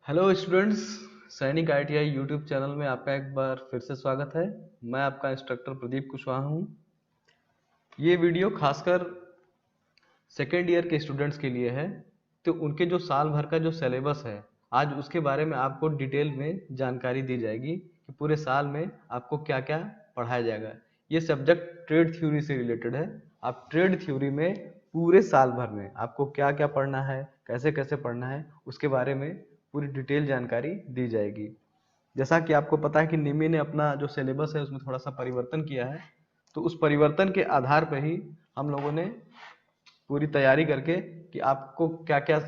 Hello students, सैनिक ITI YouTube channel में आपका एक बार फिर से स्वागत है। मैं आपका इंस्ट्रक्टर प्रदीप कुशवाहा हूँ। ये वीडियो खासकर सेकेंड ईयर के स्टूडेंट्स के लिए है, तो उनके जो साल भर का जो सिलेबस है आज उसके बारे में आपको डिटेल में जानकारी दी जाएगी कि पूरे साल में आपको क्या क्या पढ़ाया जाएगा। ये सब्जेक्ट ट्रेड थ्योरी से रिलेटेड है। आप ट्रेड थ्योरी में पूरे साल भर में आपको क्या क्या पढ़ना है, कैसे कैसे पढ़ना है, उसके बारे में पूरी डिटेल जानकारी दी जाएगी। जैसा कि आपको पता है कि निमी ने अपना जो सिलेबस है उसमें थोड़ा सा परिवर्तन किया है, तो उस परिवर्तन के आधार पर ही हम लोगों ने पूरी तैयारी करके कि आपको क्या क्या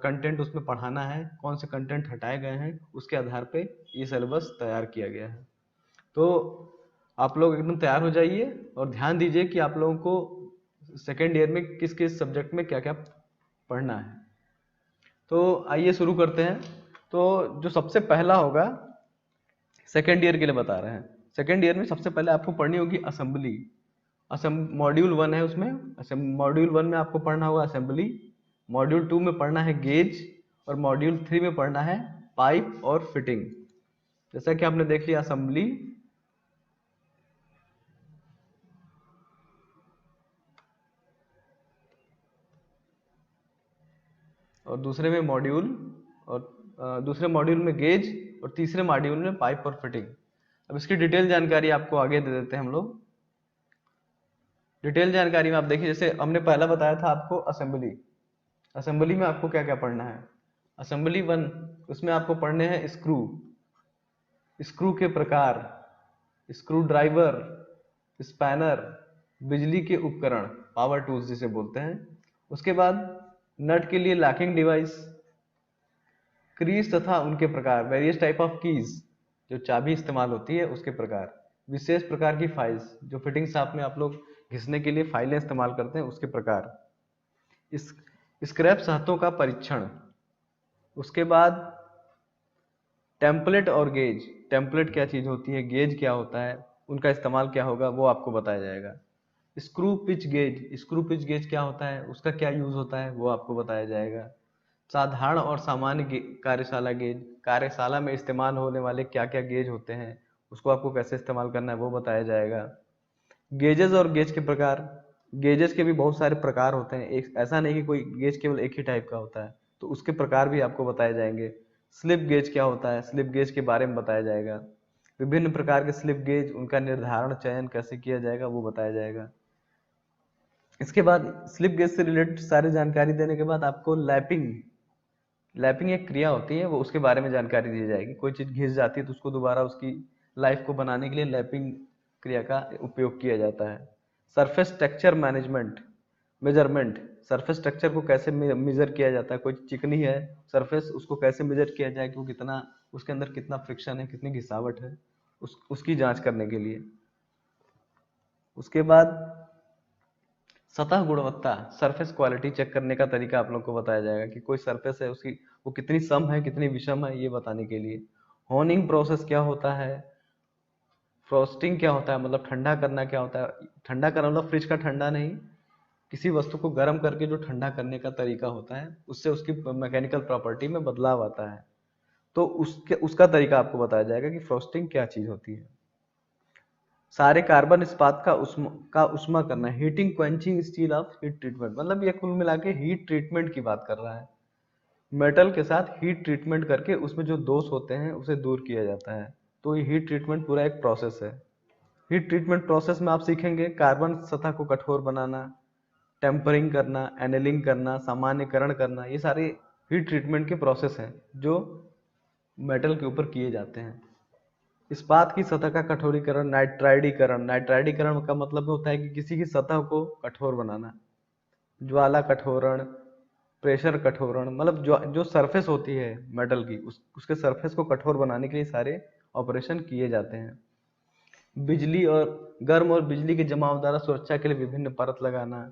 कंटेंट उसमें पढ़ाना है, कौन से कंटेंट हटाए गए हैं, उसके आधार पे ये सिलेबस तैयार किया गया है। तो आप लोग एकदम तैयार हो जाइए और ध्यान दीजिए कि आप लोगों को सेकेंड ईयर में किस किस सब्जेक्ट में क्या क्या पढ़ना है। तो आइए शुरू करते हैं। तो जो सबसे पहला होगा, सेकेंड ईयर के लिए बता रहे हैं। सेकेंड ईयर में सबसे पहले आपको पढ़नी होगी असेंबली। मॉड्यूल 1 है, उसमें मॉड्यूल 1 में आपको पढ़ना होगा असेंबली। मॉड्यूल 2 में पढ़ना है गेज और मॉड्यूल 3 में पढ़ना है पाइप और फिटिंग। जैसा कि आपने देख लिया असेंबली, और दूसरे मॉड्यूल में गेज और तीसरे मॉड्यूल में पाइप और फिटिंग। अब इसकी डिटेल जानकारी आपको आगे दे देते हैं हम लोग। डिटेल जानकारी में आप देखिए, जैसे हमने पहला बताया था आपको असेंबली। असेंबली में आपको क्या क्या पढ़ना है। असेंबली 1, उसमें आपको पढ़ने हैं स्क्रू, स्क्रू के प्रकार, स्क्रू ड्राइवर, स्पैनर, बिजली के उपकरण, पावर टूल्स जिसे बोलते हैं। उसके बाद नट के लिए लॉकिंग डिवाइस, क्रीज तथा उनके प्रकार, वेरियस टाइप ऑफ कीज, जो चाबी इस्तेमाल होती है उसके प्रकार, विशेष प्रकार की फाइल्स, जो फिटिंग शॉप में आप लोग घिसने के लिए फाइलें इस्तेमाल करते हैं उसके प्रकार, इस स्क्रैप सतहों का परीक्षण। उसके बाद टेम्पलेट और गेज, टेम्पलेट क्या चीज होती है, गेज क्या होता है, उनका इस्तेमाल क्या होगा वो आपको बताया जाएगा। Screw pitch gauge, screw pitch gauge क्या होता है, उसका क्या यूज होता है वो आपको बताया जाएगा। साधारण और सामान्य कार्यशाला गेज, कार्यशाला में इस्तेमाल होने वाले क्या क्या गेज होते हैं, उसको आपको कैसे इस्तेमाल करना है वो बताया जाएगा। गेजेस और गेज के प्रकार, गेजेस के भी बहुत सारे प्रकार होते हैं, एक ऐसा नहीं कि कोई गेज केवल एक ही टाइप का होता है, तो उसके प्रकार भी आपको बताए जाएंगे। स्लिप गेज क्या होता है, स्लिप गेज के बारे में बताया जाएगा। विभिन्न प्रकार के स्लिप गेज, उनका निर्धारण चयन कैसे किया जाएगा वो बताया जाएगा। इसके बाद स्लिप गेज से रिलेटेड सारी जानकारी देने के बाद आपको लैपिंग, लैपिंग एक क्रिया होती है, वो उसके बारे में जानकारी दी जाएगी। कोई चीज घिस जाती है तो उसको दोबारा उसकी लाइफ को बनाने के लिए लैपिंग क्रिया का उपयोग किया जाता है। Surface texture management, measurement, surface structure को कैसे मेजर किया जाता है, कोई चिकनी है सरफेस, उसको कैसे मेजर किया जाए कि वो कितना, उसके अंदर कितना फ्रिक्शन है, कितनी घिसावट है, उसकी जांच करने के लिए। उसके बाद सतह गुणवत्ता, सरफेस क्वालिटी चेक करने का तरीका आप लोग को बताया जाएगा कि कोई सरफेस है उसकी वो कितनी सम है कितनी विषम है, ये बताने के लिए। होनिंग प्रोसेस क्या होता है, फ्रोस्टिंग क्या होता है, मतलब ठंडा करना क्या होता है। ठंडा करना मतलब फ्रिज का ठंडा नहीं, किसी वस्तु को गर्म करके जो ठंडा करने का तरीका होता है उससे उसकी मैकेनिकल प्रॉपर्टी में बदलाव आता है, तो उसका तरीका आपको बताया जाएगा कि फ्रोस्टिंग क्या चीज होती है। सारे कार्बन इस्पात का उष्मा करना, heating quenching steel of heat treatment, मतलब ये कुल मिला के हीट ट्रीटमेंट की बात कर रहा है। मेटल के साथ हीट ट्रीटमेंट करके उसमें जो दोष होते हैं उसे दूर किया जाता है। तो ये हीट ट्रीटमेंट पूरा एक प्रोसेस है। हीट ट्रीटमेंट प्रोसेस में आप सीखेंगे कार्बन सतह को कठोर बनाना, टेम्परिंग करना, एनेलिंग करना, सामान्यकरण करना, ये सारे हीट ट्रीटमेंट के प्रोसेस हैं जो मेटल के ऊपर किए जाते हैं। इस्पात की सतह का कठोरीकरण, नाइट्राइडीकरण, नाइट्राइडीकरण का मतलब होता है कि किसी की सतह को कठोर बनाना। ज्वाला कठोरण, प्रेशर कठोरण, मतलब जो जो सरफेस होती है मेटल की उसके सरफेस को कठोर बनाने के लिए सारे ऑपरेशन किए जाते हैं। बिजली और गर्म और बिजली के जमाव द्वारा सुरक्षा के लिए विभिन्न परत लगाना।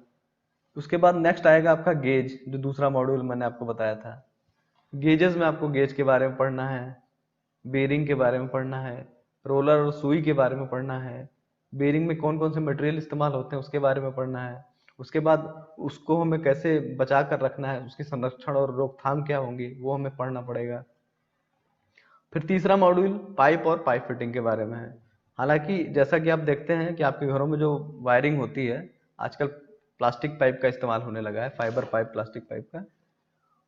उसके बाद नेक्स्ट आएगा आपका गेज, जो दूसरा मॉड्यूल मैंने आपको बताया था। गेजेस में आपको गेज के बारे में पढ़ना है, बेरिंग के बारे में पढ़ना है, रोलर और सुई के बारे में पढ़ना है, बेरिंग में कौन कौन से मटेरियल इस्तेमाल होते हैं उसके बारे में पढ़ना है। उसके बाद उसको हमें कैसे बचा कर रखना है, उसकी संरक्षण और रोकथाम क्या होंगी वो हमें पढ़ना पड़ेगा। फिर तीसरा मॉड्यूल पाइप और पाइप फिटिंग के बारे में है। हालांकि जैसा कि आप देखते हैं कि आपके घरों में जो वायरिंग होती है आजकल प्लास्टिक पाइप का इस्तेमाल होने लगा है, फाइबर पाइप, प्लास्टिक पाइप का।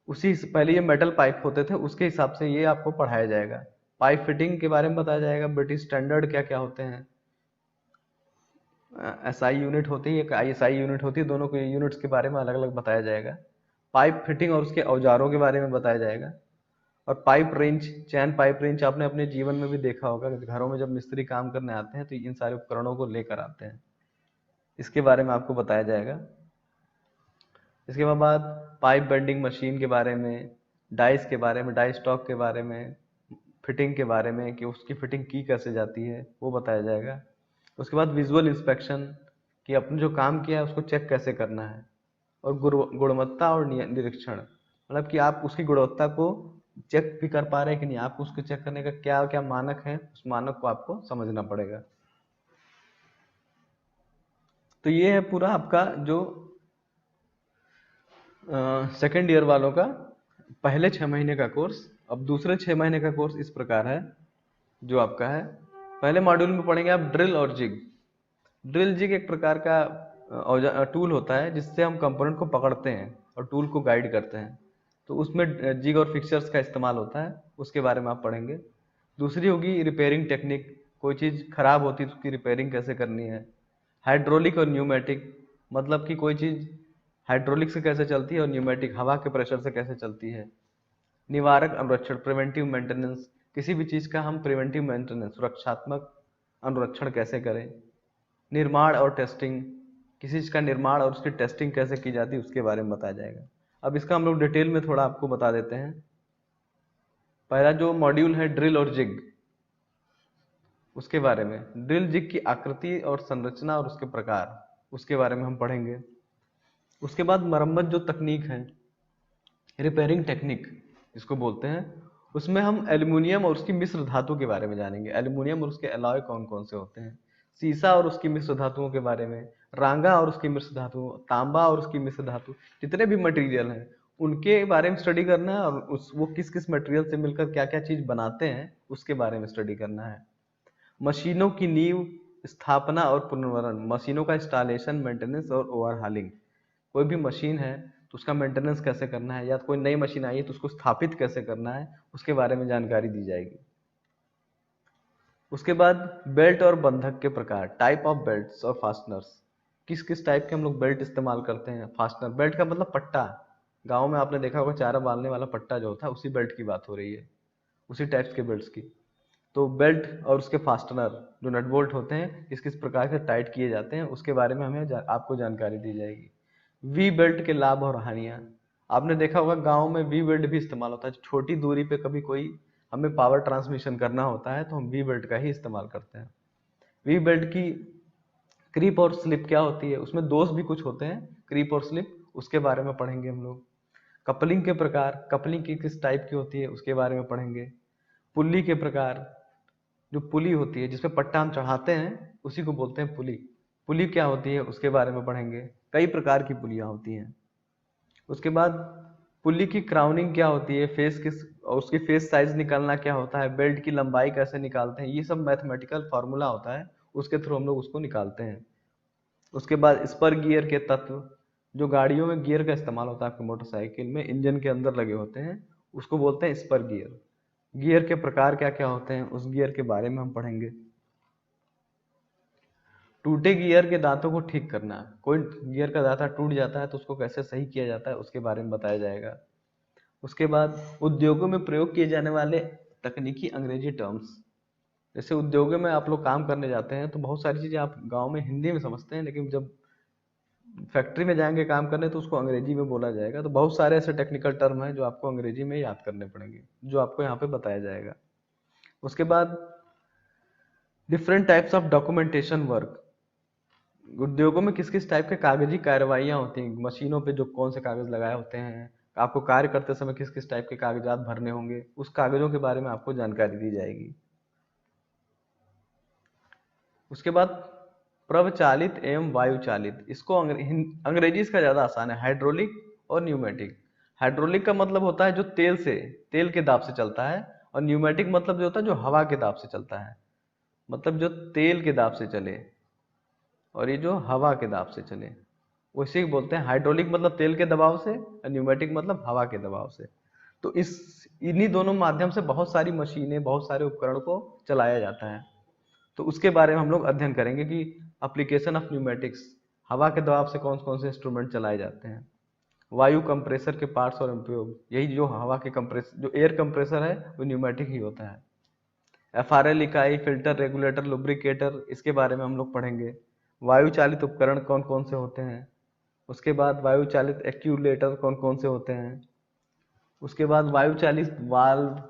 उसी से पहले ये मेटल पाइप होते थे, उसके हिसाब से ये आपको पढ़ाया जाएगा। पाइप फिटिंग के बारे में बताया जाएगा, ब्रिटिश स्टैंडर्ड क्या क्या होते हैं, एसआई यूनिट होती है, एक आईएसआई यूनिट होती है, दोनों के यूनिट्स के बारे में अलग अलग बताया जाएगा। पाइप फिटिंग और उसके औजारों के बारे में बताया जाएगा। और पाइप रेंच, चैन पाइप रेंच आपने अपने जीवन में भी देखा होगा कि घरों में जब मिस्त्री काम करने आते हैं तो इन सारे उपकरणों को लेकर आते हैं, इसके बारे में आपको बताया जाएगा। इसके बाद पाइप बेंडिंग मशीन के बारे में, डाइस के बारे में, डाई स्टॉक के बारे में, फिटिंग के बारे में कि उसकी फिटिंग की कैसे जाती है वो बताया जाएगा। उसके बाद विजुअल इंस्पेक्शन कि अपने जो काम किया है उसको चेक कैसे करना है। और गुणवत्ता और निरीक्षण, मतलब कि आप उसकी गुणवत्ता को चेक भी कर पा रहे हैं कि नहीं, आपको उसको चेक करने का क्या क्या मानक है, उस मानक को आपको समझना पड़ेगा। तो ये है पूरा आपका जो सेकेंड ईयर वालों का पहले 6 महीने का कोर्स। अब दूसरे 6 महीने का कोर्स इस प्रकार है जो आपका है। पहले मॉड्यूल में पढ़ेंगे आप ड्रिल और जिग। ड्रिल जिग एक प्रकार का टूल होता है जिससे हम कंपोनेंट को पकड़ते हैं और टूल को गाइड करते हैं, तो उसमें जिग और फिक्सर्स का इस्तेमाल होता है, उसके बारे में आप पढ़ेंगे। दूसरी होगी रिपेयरिंग टेक्निक, कोई चीज़ खराब होती है तो उसकी रिपेयरिंग कैसे करनी है। हाइड्रोलिक और न्यूमेटिक, मतलब कि कोई चीज़ हाइड्रोलिक से कैसे चलती है और न्यूमेटिक हवा के प्रेशर से कैसे चलती है। निवारक अनुरक्षण, प्रिवेंटिव मेंटेनेंस, किसी भी चीज़ का हम प्रिवेंटिव मेंटेनेंस, सुरक्षात्मक अनुरक्षण कैसे करें। निर्माण और टेस्टिंग, किसी चीज़ का निर्माण और उसकी टेस्टिंग कैसे की जाती है उसके बारे में बताया जाएगा। अब इसका हम लोग डिटेल में थोड़ा आपको बता देते हैं। पहला जो मॉड्यूल है ड्रिल और जिग, उसके बारे में, ड्रिल जिग की आकृति और संरचना और उसके प्रकार, उसके बारे में हम पढ़ेंगे। उसके बाद मरम्मत जो तकनीक है, रिपेयरिंग टेक्निक जिसको बोलते हैं, उसमें हम एल्युमिनियम और उसकी मिश्र धातु के बारे में जानेंगे। एल्युमिनियम और उसके अलॉय कौन कौन से होते हैं, सीसा और उसकी मिश्र धातुओं के बारे में, रांगा और उसकी मिश्र धातु, तांबा और उसकी मिश्र धातु, जितने भी मटेरियल हैं उनके बारे में स्टडी करना है। और वो किस किस मटेरियल से मिलकर क्या क्या चीज़ बनाते हैं उसके बारे में स्टडी करना है। मशीनों की नींव, स्थापना और पुनर्वरण, मशीनों का इंस्टॉलेशन, मेंटेनेंस और ओवरहालिंग। कोई भी मशीन है तो उसका मेंटेनेंस कैसे करना है, या कोई नई मशीन आई है तो उसको स्थापित कैसे करना है, उसके बारे में जानकारी दी जाएगी। उसके बाद बेल्ट और बंधक के प्रकार, टाइप ऑफ बेल्ट्स और फास्टनर्स, किस किस टाइप के हम लोग बेल्ट इस्तेमाल करते हैं। फास्टनर, बेल्ट का मतलब पट्टा, गाँव में आपने देखा होगा चारा बांधने वाला पट्टा जो होता है, उसी बेल्ट की बात हो रही है, उसी टाइप्स के बेल्ट्स की। तो बेल्ट और उसके फास्टनर जो नट बोल्ट होते हैं किस किस प्रकार से टाइट किए जाते हैं उसके बारे में आपको जानकारी दी जाएगी। वी बेल्ट के लाभ और हानियाँ, आपने देखा होगा गांव में वी बेल्ट भी इस्तेमाल होता है। छोटी दूरी पे कभी कोई हमें पावर ट्रांसमिशन करना होता है तो हम वी बेल्ट का ही इस्तेमाल करते हैं। वी बेल्ट की क्रीप और स्लिप क्या होती है, उसमें दोष भी कुछ होते हैं, क्रीप और स्लिप, उसके बारे में पढ़ेंगे हम लोग। कपलिंग के प्रकार, कपलिंग की किस टाइप की होती है उसके बारे में पढ़ेंगे। पुल्ली के प्रकार, जो पुली होती है जिसपे पट्टा हम चढ़ाते हैं उसी को बोलते हैं पुली। पुली क्या होती है उसके बारे में पढ़ेंगे, कई प्रकार की पुलियाँ होती हैं। उसके बाद पुली की क्राउनिंग क्या होती है, फेस किस, और उसकी फेस साइज निकालना क्या होता है, बेल्ट की लंबाई कैसे निकालते हैं, ये सब मैथमेटिकल फार्मूला होता है, उसके थ्रू हम लोग उसको निकालते हैं। उसके बाद स्पर गियर के तत्व, जो गाड़ियों में गियर का इस्तेमाल होता है आपके मोटरसाइकिल में इंजन के अंदर लगे होते हैं, उसको बोलते हैं स्पर गियर। गियर के प्रकार क्या क्या होते हैं उस गियर के बारे में हम पढ़ेंगे। टूटे गियर के दांतों को ठीक करना, कोई गियर का दांता टूट जाता है तो उसको कैसे सही किया जाता है उसके बारे में बताया जाएगा। उसके बाद उद्योगों में प्रयोग किए जाने वाले तकनीकी अंग्रेजी टर्म्स, जैसे उद्योगों में आप लोग काम करने जाते हैं तो बहुत सारी चीज़ें आप गांव में हिंदी में समझते हैं, लेकिन जब फैक्ट्री में जाएंगे काम करने तो उसको अंग्रेजी में बोला जाएगा। तो बहुत सारे ऐसे टेक्निकल टर्म हैं जो आपको अंग्रेजी में याद करने पड़ेंगे, जो आपको यहाँ पे बताया जाएगा। उसके बाद different types of documentation work, उद्योगों में किस किस टाइप के कागजी कार्रवाइयाँ होती हैं, मशीनों पे जो कौन से कागज लगाए होते हैं, आपको कार्य करते समय किस किस टाइप के कागजात भरने होंगे, उस कागजों के बारे में आपको जानकारी दी जाएगी। उसके बाद प्रवचालित एवं वायु चालित, इसको अंग्रेजी इसका ज़्यादा आसान है, हाइड्रोलिक और न्यूमेटिक। हाइड्रोलिक का मतलब होता है जो तेल के दाब से चलता है, और न्यूमेटिक मतलब जो होता है जो हवा के दाब से चलता है, मतलब जो तेल के दाब से चले, और ये जो हवा के दाब से चले, उसी को बोलते हैं हाइड्रोलिक, मतलब तेल के दबाव से, और न्यूमेटिक मतलब हवा के दबाव से। तो इन्हीं दोनों माध्यम से बहुत सारी मशीनें, बहुत सारे उपकरण को चलाया जाता है। तो उसके बारे में हम लोग अध्ययन करेंगे कि एप्लीकेशन ऑफ न्यूमेटिक्स, हवा के दबाव से कौन कौन से इंस्ट्रूमेंट चलाए जाते हैं, वायु कंप्रेसर के पार्ट्स और उपयोग, यही जो हवा के कंप्रेसर, जो एयर कंप्रेसर है वो न्यूमेटिक ही होता है। एफआरएल इकाई, फिल्टर, रेगुलेटर, लुब्रिकेटर, इसके बारे में हम लोग पढ़ेंगे। वायु चालित उपकरण कौन कौन से होते हैं, उसके बाद वायु चालित एक्यूलेटर कौन कौन से होते हैं, उसके बाद वायु चालित वाल्व,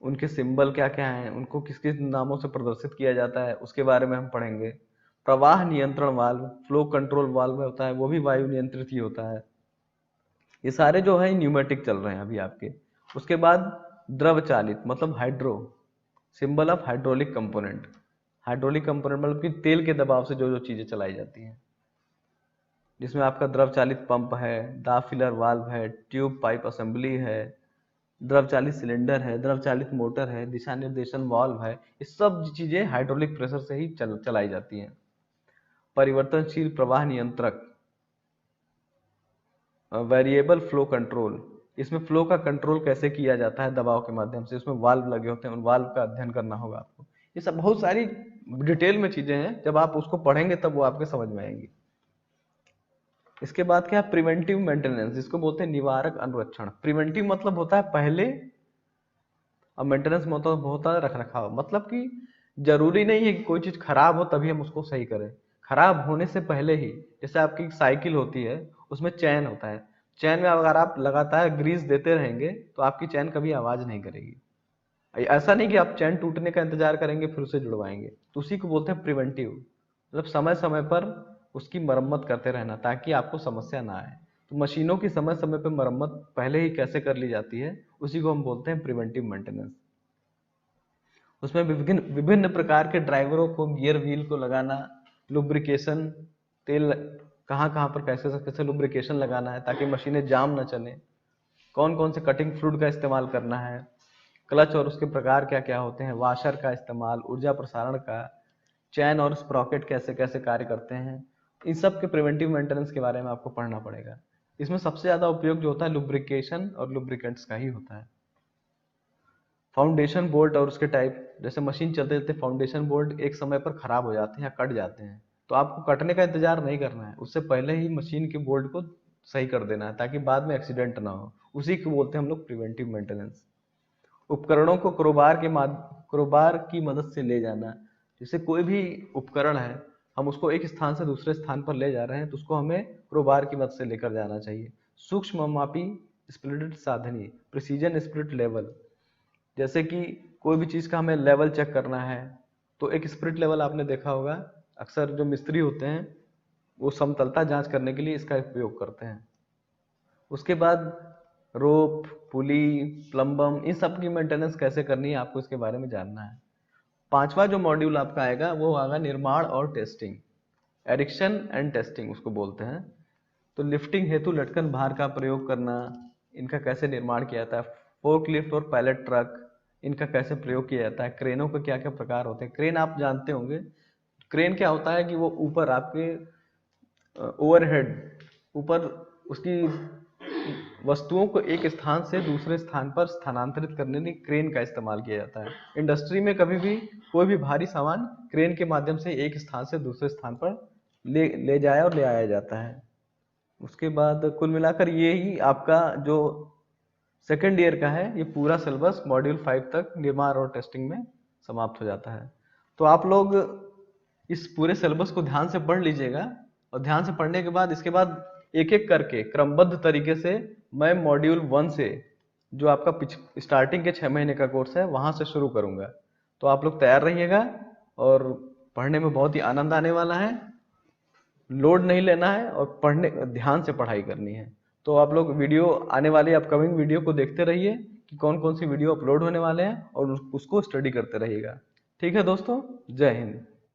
उनके सिंबल क्या क्या हैं, उनको किस किस नामों से प्रदर्शित किया जाता है, उसके बारे में हम पढ़ेंगे। प्रवाह नियंत्रण वाल्व, फ्लो कंट्रोल वाल्व होता है, वो भी वायु नियंत्रित ही होता है। ये सारे जो है न्यूमेटिक चल रहे हैं अभी आपके। उसके बाद द्रव चालित, मतलब hydro, symbol of hydraulic component. Hydraulic component मतलब कि तेल के दबाव से जो जो चीजें चलाई जाती हैं, जिसमें आपका द्रव चालित पंप है, दाब फिलर वाल्व है, ट्यूब पाइप असेंबली है, द्रव चालित सिलेंडर है, द्रव चालित मोटर है, दिशा निर्देशन वाल्व है, ये सब चीजें हाइड्रोलिक प्रेशर से ही चलाई जाती हैं। परिवर्तनशील प्रवाह नियंत्रक, वेरिएबल फ्लो कंट्रोल, इसमें फ्लो का कंट्रोल कैसे किया जाता है दबाव के माध्यम से, इसमें वाल्व लगे होते हैं, उन वाल्व का अध्ययन करना होगा आपको। ये सब बहुत सारी डिटेल में चीजें हैं, जब आप उसको पढ़ेंगे तब वो आपके समझ में आएंगी। इसके बाद क्या है, प्रिवेंटिव मेंटेनेंस, जिसको बोलते हैं निवारक अनुरक्षण। प्रिवेंटिव मतलब होता है पहले, और मेंटेनेंस मतलब होता है रख रखाव, मतलब कि जरूरी नहीं है कि कोई चीज खराब हो तभी हम उसको सही करें, खराब होने से पहले ही। जैसे आपकी साइकिल होती है, उसमें चैन होता है, चैन में अगर आप लगातार ग्रीस देते रहेंगे तो आपकी चैन कभी आवाज नहीं करेगी। ऐसा नहीं कि आप चैन टूटने का इंतजार करेंगे फिर उसे जुड़वाएंगे, तो उसी को बोलते हैं प्रिवेंटिव, मतलब समय समय पर उसकी मरम्मत करते रहना ताकि आपको समस्या ना आए। तो मशीनों की समय समय पर मरम्मत पहले ही कैसे कर ली जाती है, उसी को हम बोलते हैं प्रिवेंटिव मेंटेनेंस। उसमें विभिन्न विभिन्न प्रकार के ड्राइवरों को, गियर व्हील को लगाना, लुब्रिकेशन, तेल कहाँ कहाँ पर कैसे कैसे लुब्रिकेशन लगाना है ताकि मशीनें जाम ना चले, कौन कौन से कटिंग फ्लूइड का इस्तेमाल करना है, क्लच और उसके प्रकार क्या क्या होते हैं, वाशर का इस्तेमाल, ऊर्जा प्रसारण का, चैन और स्प्रॉकेट कैसे कैसे कार्य करते हैं, इन सब के प्रिवेंटिव मेंटेनेंस के बारे में आपको पढ़ना पड़ेगा। इसमें सबसे ज्यादा उपयोग जो होता है लुब्रिकेशन और लुब्रिकेंट्स का ही होता है। फाउंडेशन बोल्ट और उसके टाइप, जैसे मशीन चलते चलते फाउंडेशन बोल्ट एक समय पर खराब हो जाते हैं या कट जाते हैं, तो आपको कटने का इंतजार नहीं करना है, उससे पहले ही मशीन के बोल्ट को सही कर देना है ताकि बाद में एक्सीडेंट ना हो, उसी को बोलते हैं हम लोग प्रिवेंटिव मेंटेनेंस। उपकरणों को क्रोबार की मदद से ले जाना, जैसे कोई भी उपकरण है, हम उसको एक स्थान से दूसरे स्थान पर ले जा रहे हैं तो उसको हमें क्रोबार की मदद से लेकर जाना चाहिए। सूक्ष्म मापी स्प्लिट साधनी, प्रिसीजन स्प्लिट लेवल, जैसे कि कोई भी चीज का हमें लेवल चेक करना है तो एक स्प्रिट लेवल आपने देखा होगा, अक्सर जो मिस्त्री होते हैं वो समतलता जांच करने के लिए इसका उपयोग करते हैं। उसके बाद रोप, पुली, प्लम्बम, इन सब की मेंटेनेंस कैसे करनी है आपको इसके बारे में जानना है। पांचवा जो मॉड्यूल आपका आएगा वो आएगा निर्माण और टेस्टिंग, एरिक्शन एंड टेस्टिंग उसको बोलते हैं। तो लिफ्टिंग हेतु लटकन भार का प्रयोग करना, इनका कैसे निर्माण किया जाता है, फोर्क लिफ्ट और पैलेट ट्रक, इनका कैसे प्रयोग किया जाता है, क्रेनों के क्या क्या प्रकार होते हैं। क्रेन आप जानते होंगे, क्रेन क्या होता है कि वो ऊपर आपके ओवरहेड, ऊपर उसकी वस्तुओं को एक स्थान से दूसरे स्थान पर स्थानांतरित करने में क्रेन का इस्तेमाल किया जाता है। इंडस्ट्री में कभी भी कोई भी भारी सामान क्रेन के माध्यम से एक स्थान से दूसरे स्थान पर ले जाया और ले आया जाता है। उसके बाद कुल मिलाकर ये ही आपका जो सेकेंड ईयर का है, ये पूरा सिलेबस मॉड्यूल 5 तक निर्माण और टेस्टिंग में समाप्त हो जाता है। तो आप लोग इस पूरे सिलेबस को ध्यान से पढ़ लीजिएगा, और ध्यान से पढ़ने के बाद इसके बाद एक एक करके क्रमबद्ध तरीके से मैं मॉड्यूल 1 से, जो आपका स्टार्टिंग के 6 महीने का कोर्स है, वहां से शुरू करूंगा। तो आप लोग तैयार रहिएगा, और पढ़ने में बहुत ही आनंद आने वाला है, लोड नहीं लेना है और पढ़ने ध्यान से पढ़ाई करनी है। तो आप लोग वीडियो, आने वाली अपकमिंग वीडियो को देखते रहिए कि कौन कौन सी वीडियो अपलोड होने वाले हैं, और उसको स्टडी करते रहिएगा। ठीक है दोस्तों, जय हिंद।